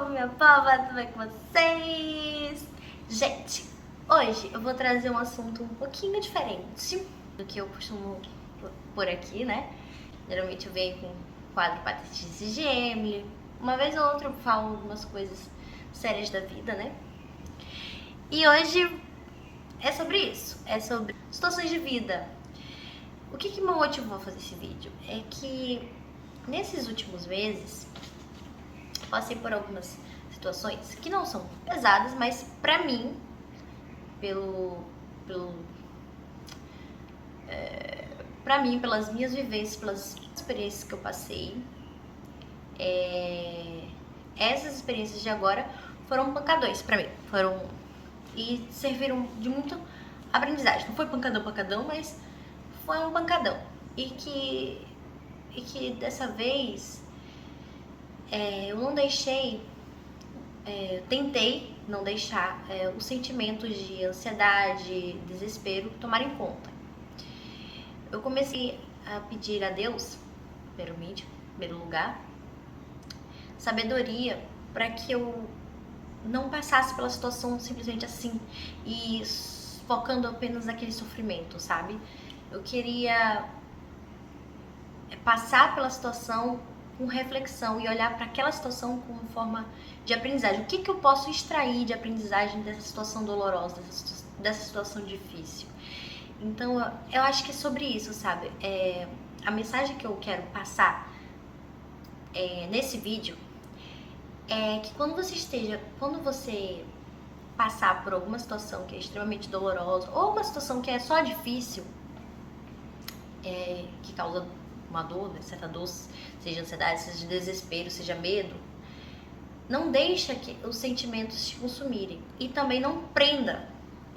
minha pova, tudo bem com vocês? Gente, hoje eu vou trazer um assunto um pouquinho diferente do que eu costumo por aqui, né? Geralmente eu venho com quadro Patrícia Gemini, uma vez ou outra eu falo algumas coisas sérias da vida, né? E hoje é sobre isso, é sobre situações de vida. O que me motivou a fazer esse vídeo é que nesses últimos meses passei por algumas situações que não são pesadas, mas pra mim, pelas minhas vivências, pelas experiências que eu passei, essas experiências de agora foram pancadões pra mim, e serviram de muito aprendizagem. Não foi pancadão, mas foi um pancadão. E que dessa vez eu não deixei, tentei não deixar os sentimentos de ansiedade, desespero tomarem conta. Eu comecei a pedir a Deus, em primeiro lugar, sabedoria para que eu não passasse pela situação simplesmente assim e focando apenas naquele sofrimento, sabe? Eu queria passar pela situação com reflexão e olhar para aquela situação como forma de aprendizagem. O que eu posso extrair de aprendizagem dessa situação dolorosa, dessa situação difícil? Então, eu acho que é sobre isso, sabe? A mensagem que eu quero passar nesse vídeo é que quando você passar por alguma situação que é extremamente dolorosa ou uma situação que é só difícil, que causa uma dor, né, certa dor, seja ansiedade, seja desespero, seja medo, não deixa que os sentimentos te consumirem e também não prenda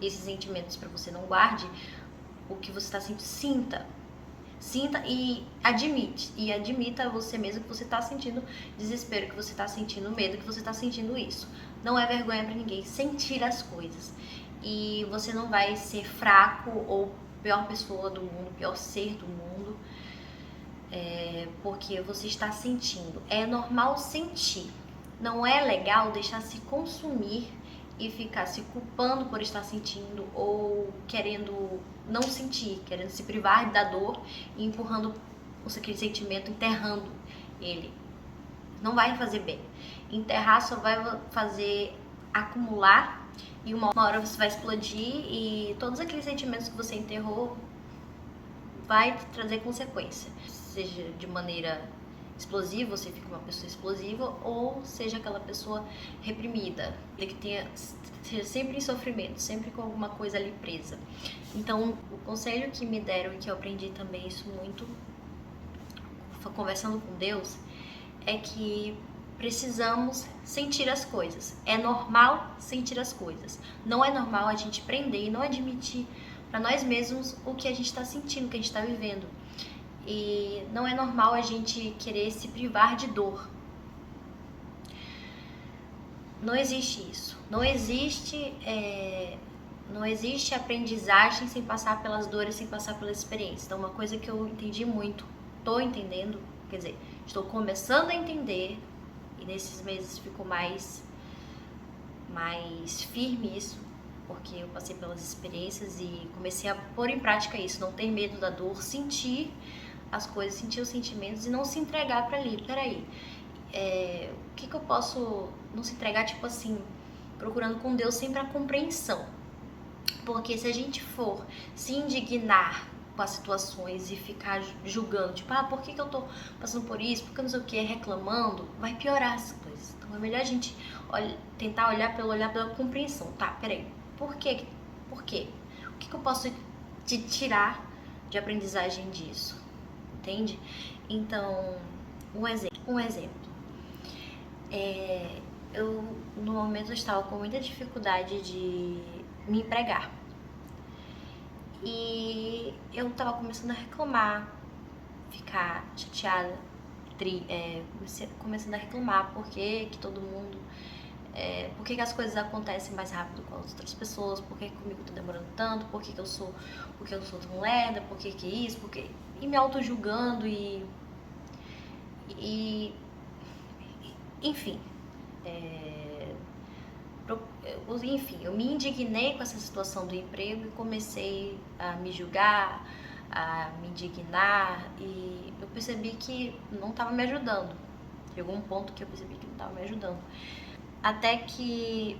esses sentimentos para você, não guarde o que você está sentindo. Sinta e admita a você mesmo que você está sentindo desespero, que você está sentindo medo, que você está sentindo isso. Não é vergonha para ninguém sentir as coisas. E você não vai ser fraco ou pior pessoa do mundo, pior ser do mundo, porque você está sentindo. É normal sentir. Não é legal deixar se consumir e ficar se culpando por estar sentindo ou querendo não sentir, querendo se privar da dor e empurrando aquele sentimento, enterrando ele. Não vai fazer bem. Enterrar só vai fazer acumular e uma hora você vai explodir e todos aqueles sentimentos que você enterrou vai trazer consequência. Seja de maneira explosiva, você fica uma pessoa explosiva, ou seja aquela pessoa reprimida, que seja sempre em sofrimento, sempre com alguma coisa ali presa. Então, o conselho que me deram e que eu aprendi também isso muito, conversando com Deus, é que precisamos sentir as coisas. É normal sentir as coisas. Não é normal a gente prender e não admitir para nós mesmos o que a gente está sentindo, o que a gente está vivendo. E não é normal a gente querer se privar de dor. Não existe isso. Não existe aprendizagem sem passar pelas dores, sem passar pelas experiências. Então, uma coisa que eu entendi muito, estou entendendo, quer dizer, estou começando a entender, e nesses meses ficou mais firme isso, porque eu passei pelas experiências e comecei a pôr em prática isso, não ter medo da dor, sentir as coisas, sentir os sentimentos e não se entregar para ali. Peraí, o que eu posso não se entregar, tipo assim, procurando com Deus sempre a compreensão. Porque se a gente for se indignar com as situações e ficar julgando, tipo, por que eu tô passando por isso, por que não sei o que, reclamando, vai piorar as coisas. Então é melhor a gente tentar olhar pela compreensão. Tá, peraí, por quê? O que eu posso te tirar de aprendizagem disso? Entende? Então, um exemplo. Eu, no momento, eu estava com muita dificuldade de me empregar. E eu estava começando a reclamar, ficar chateada, começando a reclamar por que todo mundo... por que as coisas acontecem mais rápido com as outras pessoas, por que comigo tá demorando tanto, por que eu sou tão lerda, por que isso, e me auto-julgando e enfim, Enfim, eu me indignei com essa situação do emprego e comecei a me julgar, a me indignar, e eu percebi que não estava me ajudando. Chegou um ponto que eu percebi que não estava me ajudando. Até que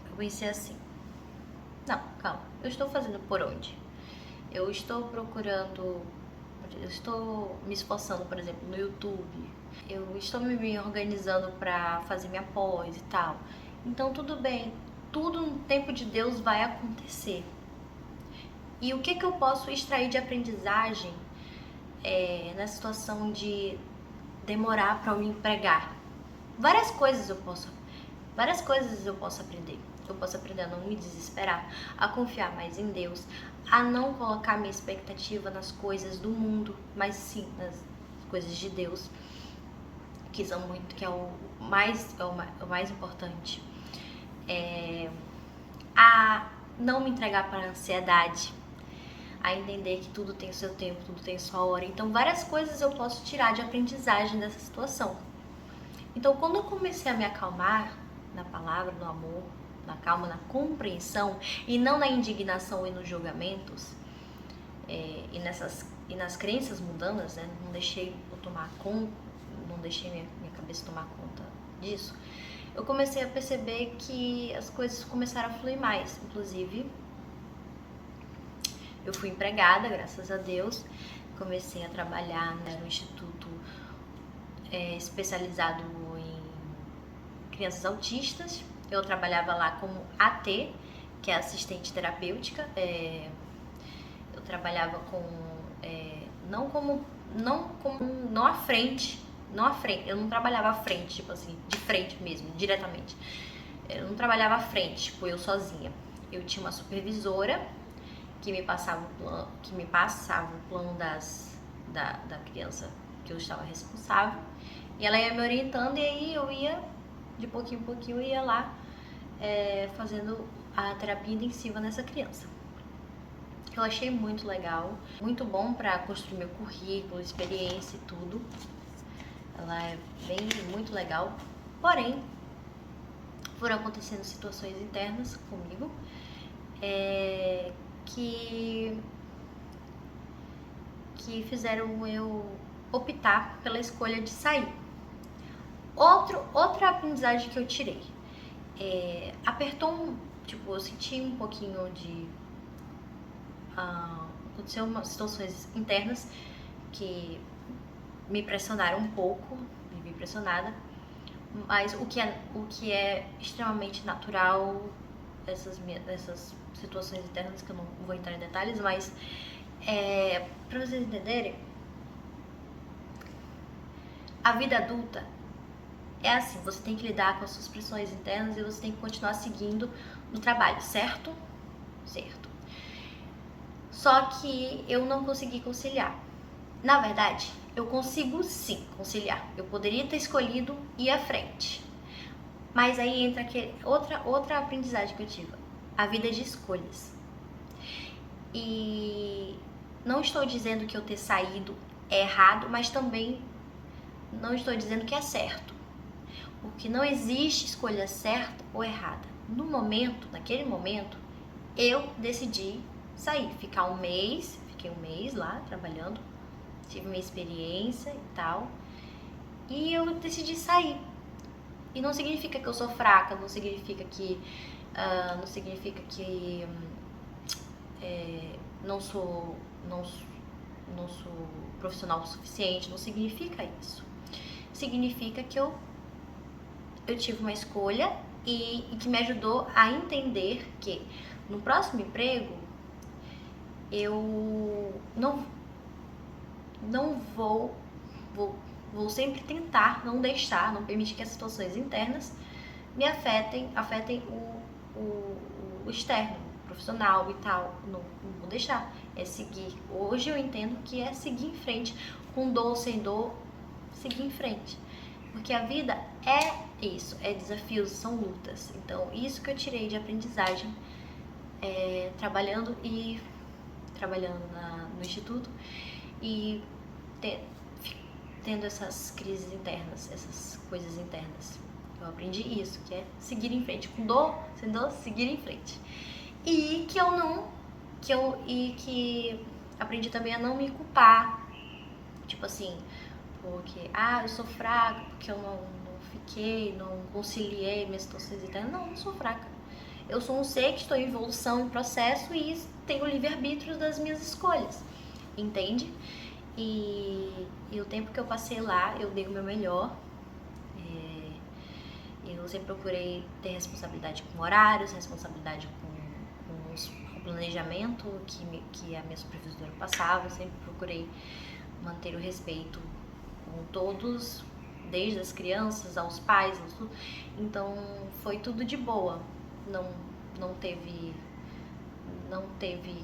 eu pensei assim, não, calma, eu estou fazendo por onde? Eu estou procurando, eu estou me esforçando, por exemplo, no YouTube, eu estou me organizando para fazer minha pós e tal. Então tudo bem, tudo no tempo de Deus vai acontecer. E o que eu posso extrair de aprendizagem na situação de demorar para eu me empregar? Várias coisas eu posso aprender. Eu posso aprender a não me desesperar, a confiar mais em Deus, a não colocar minha expectativa nas coisas do mundo, mas sim nas coisas de Deus, que é o mais importante. A não me entregar para a ansiedade, a entender que tudo tem o seu tempo, tudo tem sua hora. Então, várias coisas eu posso tirar de aprendizagem dessa situação. Então, quando eu comecei a me acalmar na palavra, no amor, na calma, na compreensão, e não na indignação e nos julgamentos, e nas crenças mundanas, né? Não deixei minha cabeça tomar conta disso. Eu comecei a perceber que as coisas começaram a fluir mais. Inclusive, eu fui empregada, graças a Deus. Comecei a trabalhar, né, no instituto especializado em crianças autistas. Eu trabalhava lá como AT, que é assistente terapêutica. Eu trabalhava não à frente, eu não trabalhava à frente, tipo assim, de frente mesmo, diretamente. Eu não trabalhava à frente, tipo, eu sozinha. Eu tinha uma supervisora que me passava o plano da criança que eu estava responsável, e ela ia me orientando, e aí eu ia, de pouquinho em pouquinho, eu ia lá fazendo a terapia intensiva nessa criança. Eu achei muito legal, muito bom para construir meu currículo, experiência e tudo. Ela é muito legal, porém, foram acontecendo situações internas comigo que fizeram eu optar pela escolha de sair. Outra aprendizagem que eu tirei, eu senti um pouquinho de... aconteceu umas situações internas que me pressionaram um pouco, me vi pressionada, mas o que é extremamente natural, essas situações internas, que eu não vou entrar em detalhes, mas para vocês entenderem, a vida adulta é assim, você tem que lidar com as suas pressões internas e você tem que continuar seguindo no trabalho, certo? Certo. Só que eu não consegui conciliar. Na verdade, eu consigo sim conciliar. Eu poderia ter escolhido ir à frente. Mas aí entra outra aprendizagem que eu tive. A vida de escolhas. E não estou dizendo que eu ter saído é errado, mas também não estou dizendo que é certo. Porque não existe escolha certa ou errada. Naquele momento, eu decidi sair. Fiquei um mês lá trabalhando, tive minha experiência e tal, e eu decidi sair. E não significa que eu sou fraca, não significa que não sou profissional o suficiente, não significa isso. Significa que eu tive uma escolha e que me ajudou a entender que no próximo emprego eu não vou sempre tentar não permitir que as situações internas me afetem o externo, o profissional e tal. Não vou deixar. É seguir. Hoje eu entendo que é seguir em frente, com dor ou sem dor, seguir em frente. Porque a vida é isso, é desafios, são lutas. Então, isso que eu tirei de aprendizagem trabalhando no instituto e tendo essas crises internas, essas coisas internas. Eu aprendi isso, que é seguir em frente. Com dor, sem dor, seguir em frente. E que aprendi também a não me culpar. Tipo assim, porque, eu sou fraca, porque eu não fiquei, não conciliei minhas situações internas. Não sou fraca. Eu sou um ser que estou em evolução, em processo e tenho o livre-arbítrio das minhas escolhas, entende? E o tempo que eu passei lá, eu dei o meu melhor. Eu sempre procurei ter responsabilidade com horários, responsabilidade com o planejamento que a minha supervisora passava. Eu sempre procurei manter o respeito com todos, desde as crianças aos pais, então foi tudo de boa. Não teve,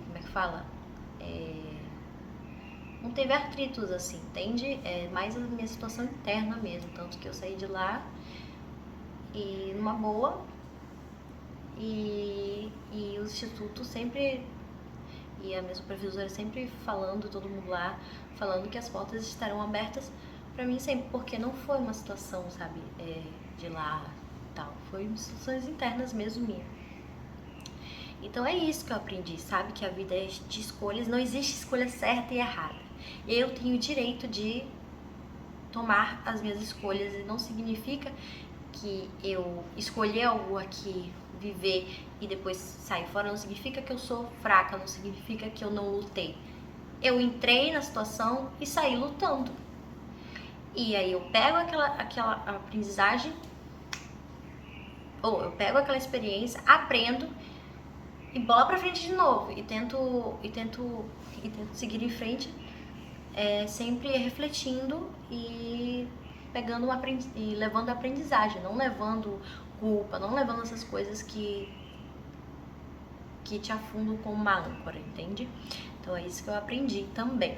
como é que fala? Não teve atritos assim, entende? É mais a minha situação interna mesmo, tanto que eu saí de lá e numa boa, e o instituto sempre, e a minha supervisora sempre falando, todo mundo lá, falando que as portas estarão abertas pra mim sempre, porque não foi uma situação, sabe, de lá e tal, foi situações internas mesmo minha. Então é isso que eu aprendi, sabe, que a vida é de escolhas, não existe escolha certa e errada. Eu tenho o direito de tomar as minhas escolhas e não significa que eu escolher algo aqui, viver e depois sair fora, não significa que eu sou fraca, não significa que eu não lutei. Eu entrei na situação e saí lutando. E aí eu pego aquela aprendizagem, ou eu pego aquela experiência, aprendo e bola pra frente de novo e tento seguir em frente, sempre refletindo e pegando e levando a aprendizagem, não levando culpa, não levando essas coisas que te afundam como uma âncora, entende? Então é isso que eu aprendi também.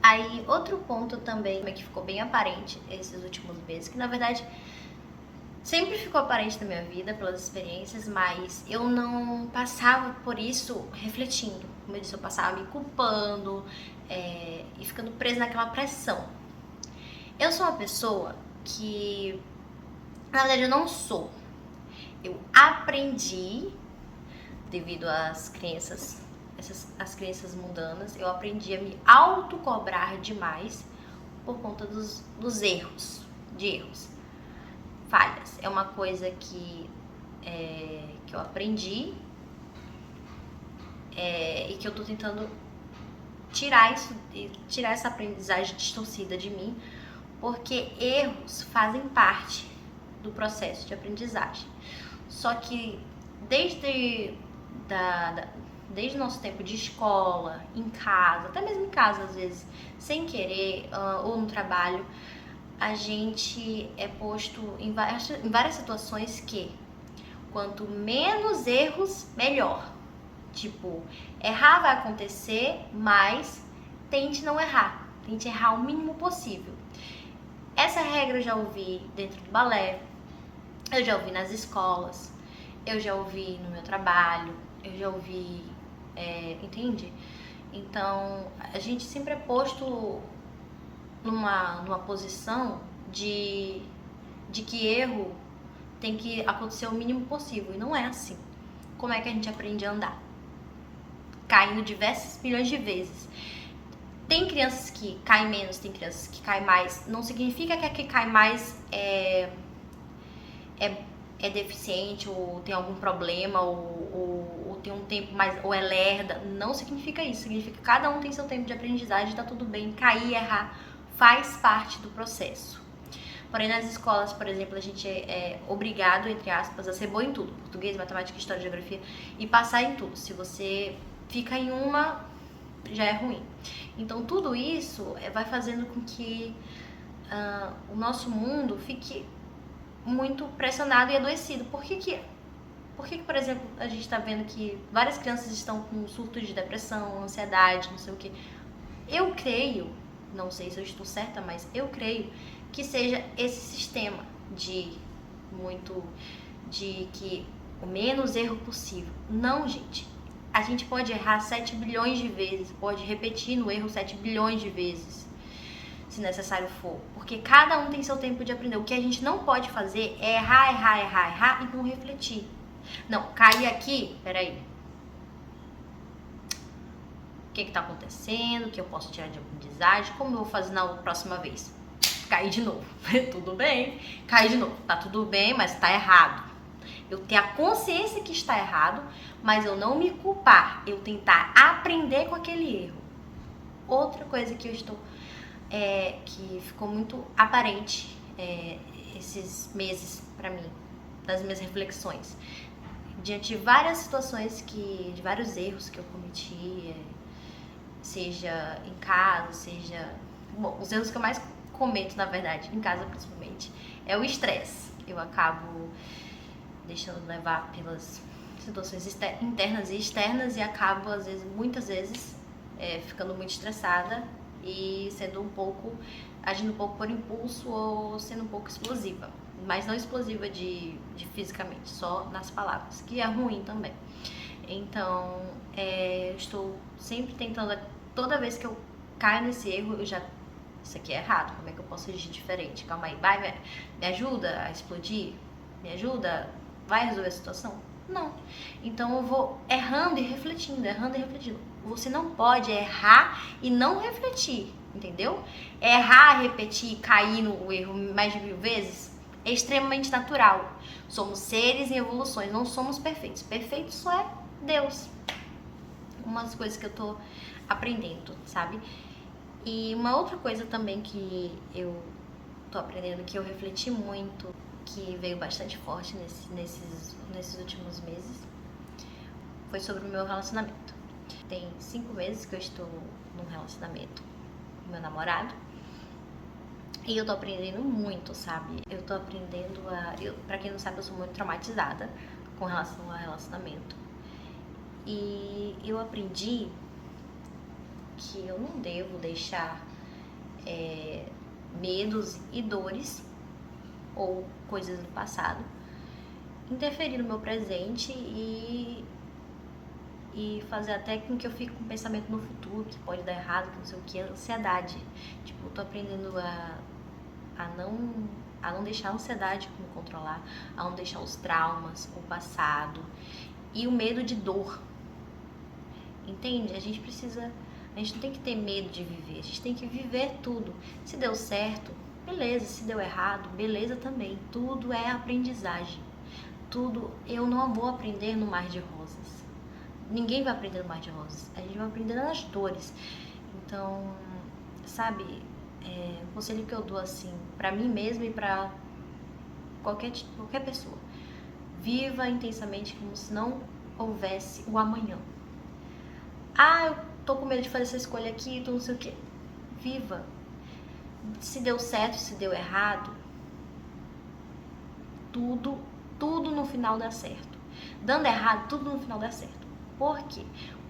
Aí, outro ponto também que ficou bem aparente esses últimos meses, que na verdade sempre ficou aparente na minha vida pelas experiências, mas eu não passava por isso refletindo. Como eu disse, eu passava me culpando e ficando presa naquela pressão. Eu sou uma pessoa que, na verdade, eu não sou. Eu aprendi, devido às crenças, as crenças mundanas, eu aprendi a me autocobrar demais por conta dos erros, falhas. É uma coisa que eu aprendi e que eu tô tentando tirar essa aprendizagem distorcida de mim, porque erros fazem parte do processo de aprendizagem. Só que desde o nosso tempo de escola, em casa, até mesmo em casa às vezes, sem querer, ou no trabalho, a gente é posto em várias situações que quanto menos erros, melhor. Tipo, errar vai acontecer, mas tente não errar. Tente errar o mínimo possível. Essa regra eu já ouvi dentro do balé, eu já ouvi nas escolas, eu já ouvi no meu trabalho, eu já ouvi, entende? Então, a gente sempre é posto numa posição de que erro tem que acontecer o mínimo possível, e não é assim. Como é que a gente aprende a andar? Caindo diversas milhões de vezes. Tem crianças que caem menos, tem crianças que caem mais. Não significa que a que cai mais é deficiente, ou tem algum problema, ou tem um tempo mais, ou é lerda. Não significa isso. Significa que cada um tem seu tempo de aprendizagem, tá tudo bem. Cair e errar faz parte do processo. Porém, nas escolas, por exemplo, a gente é obrigado, entre aspas, a ser bom em tudo. Português, matemática, história, geografia, e passar em tudo. Se você fica em uma, já é ruim. Então, tudo isso vai fazendo com que o nosso mundo fique muito pressionado e adoecido. Por que, por exemplo, a gente está vendo que várias crianças estão com surtos de depressão, ansiedade, não sei o que? Eu creio, não sei se eu estou certa, mas eu creio que seja esse sistema de que o menos erro possível. Não, gente. A gente pode errar 7 bilhões de vezes, pode repetir no erro 7 bilhões de vezes. se necessário for, porque cada um tem seu tempo de aprender. O que a gente não pode fazer é errar e não refletir. Não, caí aqui, peraí. O que tá acontecendo? O que eu posso tirar de aprendizagem? Como eu vou fazer na próxima vez? Cair de novo. Tudo bem. Cair de novo. Tá tudo bem, mas tá errado. Eu ter a consciência que está errado, mas eu não me culpar. Eu tentar aprender com aquele erro. Outra coisa que eu estou... que ficou muito aparente esses meses pra mim, das minhas reflexões. Diante de várias situações, de vários erros que eu cometi, seja em casa, seja... Bom, os erros que eu mais cometo, na verdade, em casa principalmente, é o estresse. Eu acabo deixando levar pelas situações internas e externas e acabo, às vezes, muitas vezes, ficando muito estressada e sendo agindo um pouco por impulso ou sendo um pouco explosiva. Mas não explosiva de fisicamente, só nas palavras, que é ruim também. Então, estou sempre tentando, toda vez que eu caio nesse erro, isso aqui é errado, como é que eu posso agir diferente? Calma aí, me ajuda a explodir? Me ajuda? Vai resolver a situação? Não. Então eu vou errando e refletindo. Você não pode errar e não refletir, entendeu? Errar, repetir, cair no erro mais de 1000 vezes é extremamente natural. Somos seres em evoluções, não somos perfeitos. Perfeito só é Deus. Umas coisas que eu tô aprendendo, sabe? E uma outra coisa também que eu tô aprendendo, que eu refleti muito, que veio bastante forte nesses últimos meses, foi sobre o meu relacionamento. Tem 5 meses que eu estou num relacionamento com meu namorado. E eu tô aprendendo muito, sabe? Eu tô aprendendo pra quem não sabe, eu sou muito traumatizada com relação ao relacionamento. E eu aprendi que eu não devo deixar medos e dores ou coisas do passado interferir no meu presente e fazer até com que eu fique com um pensamento no futuro que pode dar errado, que não sei o que, ansiedade. Tipo, eu tô aprendendo a não deixar a ansiedade me controlar, a não deixar os traumas, o passado e o medo de dor. Entende? A gente não tem que ter medo de viver, a gente tem que viver tudo. Se deu certo, beleza. Se deu errado, beleza também. Tudo é aprendizagem. Tudo, eu não vou aprender no mar de rosas. Ninguém vai aprender no mar de rosas. A gente vai aprender nas dores. Então, sabe, o conselho que eu dou assim, pra mim mesma e pra qualquer pessoa. Viva intensamente como se não houvesse o amanhã. Eu tô com medo de fazer essa escolha aqui, tô não sei o que. Viva. Se deu certo, se deu errado, tudo no final dá certo. Dando errado, tudo no final dá certo. Por quê?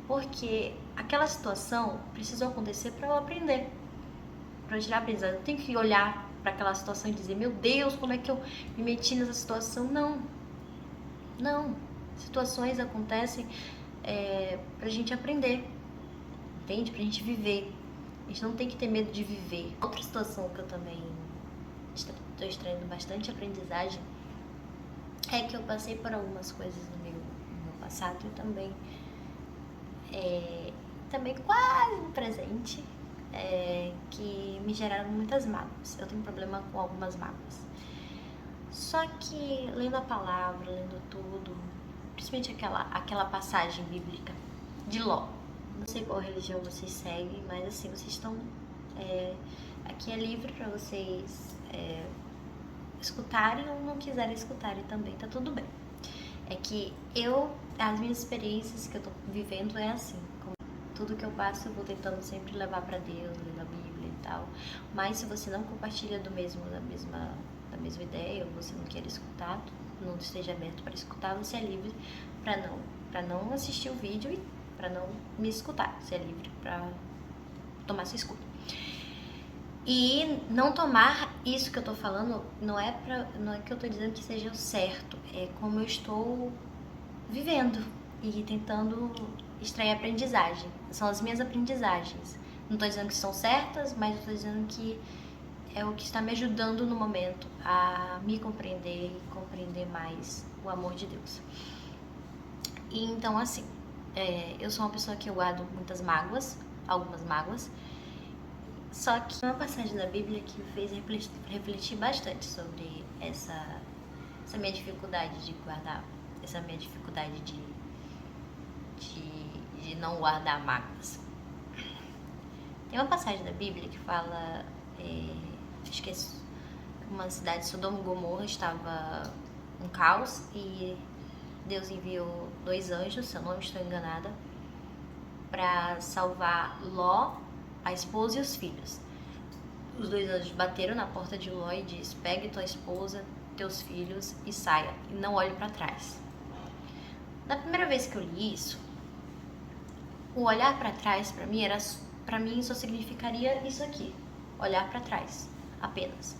Porque aquela situação precisou acontecer para eu aprender, para eu tirar aprendizado. Eu tenho que olhar para aquela situação e dizer, meu Deus, como é que eu me meti nessa situação? Não. Situações acontecem pra gente aprender, entende? Pra gente viver. A gente não tem que ter medo de viver. Outra situação que eu também estou extraindo bastante aprendizagem é que eu passei por algumas coisas no meu passado e também quase no presente, que me geraram muitas mágoas. Eu tenho problema com algumas mágoas. Só que lendo a palavra, lendo tudo, principalmente aquela passagem bíblica de Ló. Não sei qual religião vocês seguem, mas assim, vocês estão... aqui é livre pra vocês escutarem ou não quiserem escutarem também, tá tudo bem. É que as minhas experiências que eu tô vivendo é assim. Tudo que eu passo eu vou tentando sempre levar pra Deus, lendo a Bíblia e tal. Mas se você não compartilha da mesma ideia, ou você não quer escutar, não esteja aberto para escutar, você é livre pra não assistir o vídeo e pra não me escutar. Você é livre pra tomar sua escuta. E não tomar isso que eu tô falando, não é que eu tô dizendo que seja o certo, é como eu estou vivendo e tentando extrair aprendizagem. São as minhas aprendizagens. Não tô dizendo que são certas, mas eu tô dizendo que é o que está me ajudando no momento a me compreender e compreender mais o amor de Deus. E então, assim, eu sou uma pessoa que eu guardo muitas mágoas, algumas mágoas, só que uma passagem da Bíblia que me fez refletir bastante sobre essa minha dificuldade de guardar, essa minha dificuldade de não guardar mágoas. Tem uma passagem da Bíblia que fala, acho que uma cidade de Sodoma e Gomorra estava um caos e Deus enviou 2 anjos, se eu não estou enganada, para salvar Ló, a esposa e os filhos. Os 2 anjos bateram na porta de Ló e disse: pegue tua esposa, teus filhos e saia, e não olhe para trás. Na primeira vez que eu li isso, o olhar para trás para mim só significaria isso aqui, olhar para trás, apenas.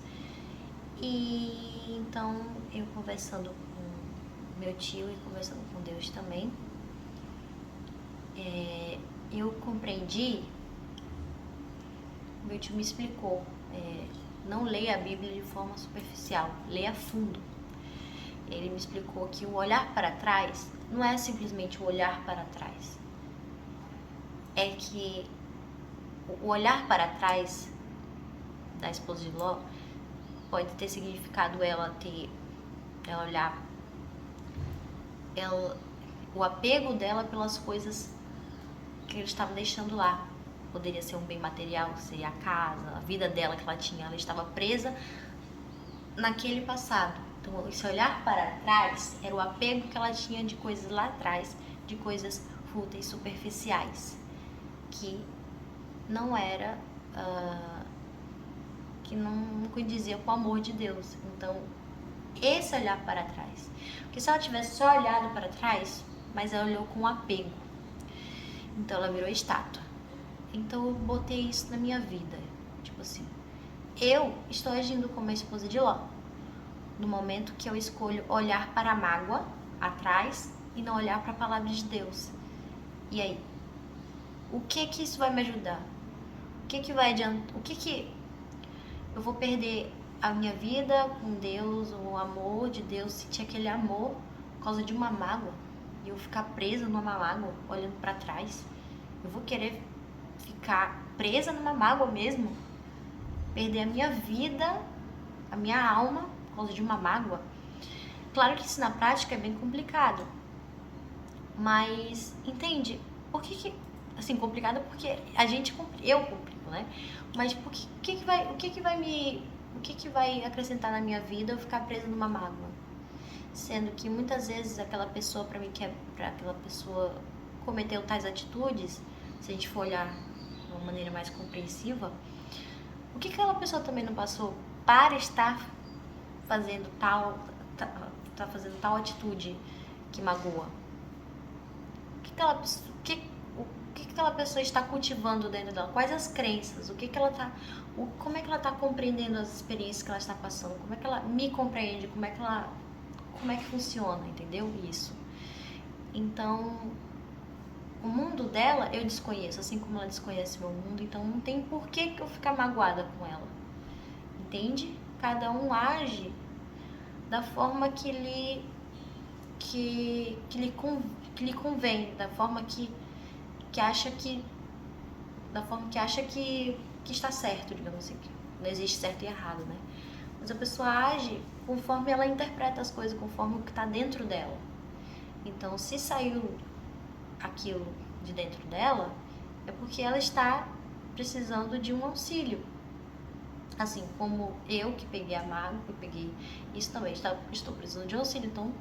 E então eu conversando com meu tio e conversando com Deus também, eu compreendi. Meu tio me explicou, não leia a Bíblia de forma superficial, leia a fundo. Ele me explicou que o olhar para trás não é simplesmente o olhar para trás, é que o olhar para trás da esposa de Ló pode ter significado o apego dela pelas coisas que ele estava deixando lá. Poderia ser um bem material, ser a casa, a vida dela que ela tinha. Ela estava presa naquele passado. Então, esse olhar para trás era o apego que ela tinha de coisas lá atrás, de coisas fúteis, superficiais, que não era, que não condizia com o amor de Deus. Então, esse olhar para trás. Porque se ela tivesse só olhado para trás, mas ela olhou com apego, então ela virou estátua. Então eu botei isso na minha vida, tipo assim, eu estou agindo como a esposa de Ló, no momento que eu escolho olhar para a mágoa atrás e não olhar para a palavra de Deus. E aí, o que isso vai me ajudar? O que vai adiantar? O que eu vou perder a minha vida com Deus, o amor de Deus, sentir aquele amor por causa de uma mágoa e eu ficar presa numa mágoa olhando para trás? Eu vou querer ficar presa numa mágoa mesmo? Perder a minha vida, a minha alma por causa de uma mágoa? Claro que isso na prática é bem complicado, mas entende? Por que assim, complicado porque eu complico, né? Mas o que vai acrescentar na minha vida eu ficar presa numa mágoa? Sendo que muitas vezes aquela pessoa, para aquela pessoa cometeu tais atitudes, se a gente for olhar de uma maneira mais compreensiva, o que aquela pessoa também não passou para estar fazendo fazendo tal atitude que magoa? O que aquela pessoa está cultivando dentro dela? Quais as crenças? Como é que ela está compreendendo as experiências que ela está passando? Como é que ela me compreende? Como é que funciona, entendeu? Isso. Então, o mundo dela eu desconheço, assim como ela desconhece meu mundo, então não tem por que eu ficar magoada com ela. Entende? Cada um age da forma que lhe convém, da forma que acha que está certo, digamos assim. Não existe certo e errado, né? Mas a pessoa age conforme ela interpreta as coisas, conforme o que está dentro dela. Então, se saiu aquilo de dentro dela, é porque ela está precisando de um auxílio. Assim como eu que peguei a mágoa, que eu peguei isso também, estou precisando de um auxílio. Então,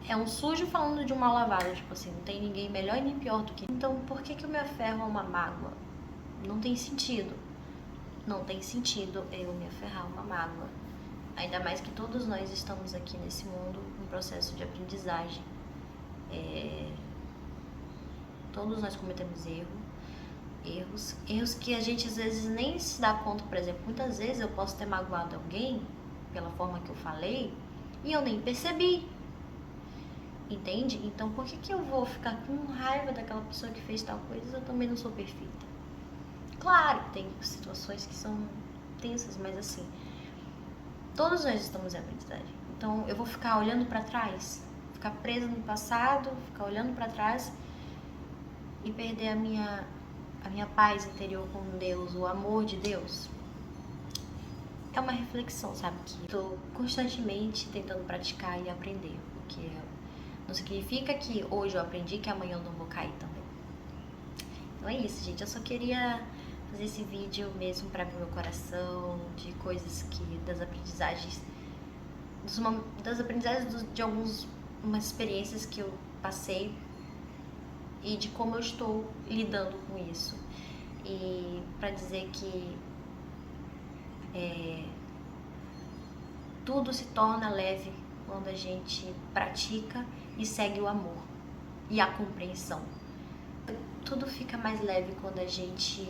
é um sujo falando de uma lavada, tipo assim, não tem ninguém melhor e nem pior do que... Então, por que eu me aferro a uma mágoa? Não tem sentido. Não tem sentido eu me aferrar a uma mágoa. Ainda mais que todos nós estamos aqui nesse mundo em processo de aprendizagem. Todos nós cometemos erros que a gente às vezes nem se dá conta. Por exemplo, muitas vezes eu posso ter magoado alguém pela forma que eu falei e eu nem percebi. Entende? Então, por que eu vou ficar com raiva daquela pessoa que fez tal coisa se eu também não sou perfeita? Claro, tem situações que são intensas, mas assim, todos nós estamos em aprendizagem. Então eu vou ficar olhando pra trás, ficar presa no passado, ficar olhando pra trás e perder a minha paz interior com Deus, o amor de Deus. É uma reflexão, sabe? Que estou constantemente tentando praticar e aprender. Porque não significa que hoje eu aprendi que amanhã eu não vou cair também. Então é isso, gente. Eu só queria fazer esse vídeo mesmo para abrir meu coração, de coisas que, das aprendizagens de algumas experiências que eu passei e de como eu estou lidando com isso. E para dizer que tudo se torna leve quando a gente pratica e segue o amor e a compreensão. Tudo fica mais leve quando a gente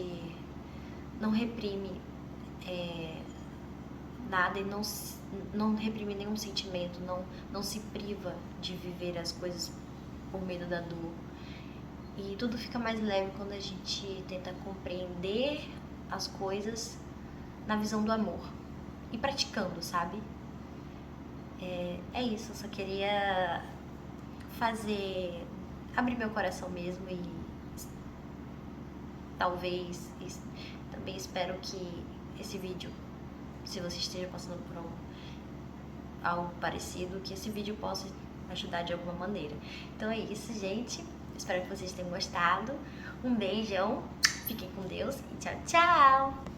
não reprime nada e não reprime nenhum sentimento, não se priva de viver as coisas por medo da dor. E tudo fica mais leve quando a gente tenta compreender as coisas na visão do amor e praticando, sabe? É isso, eu só queria abrir meu coração mesmo e talvez, também espero que esse vídeo, se você esteja passando por algo parecido, que esse vídeo possa ajudar de alguma maneira. Então é isso, gente. Espero que vocês tenham gostado. Um beijão, fiquem com Deus e tchau, tchau!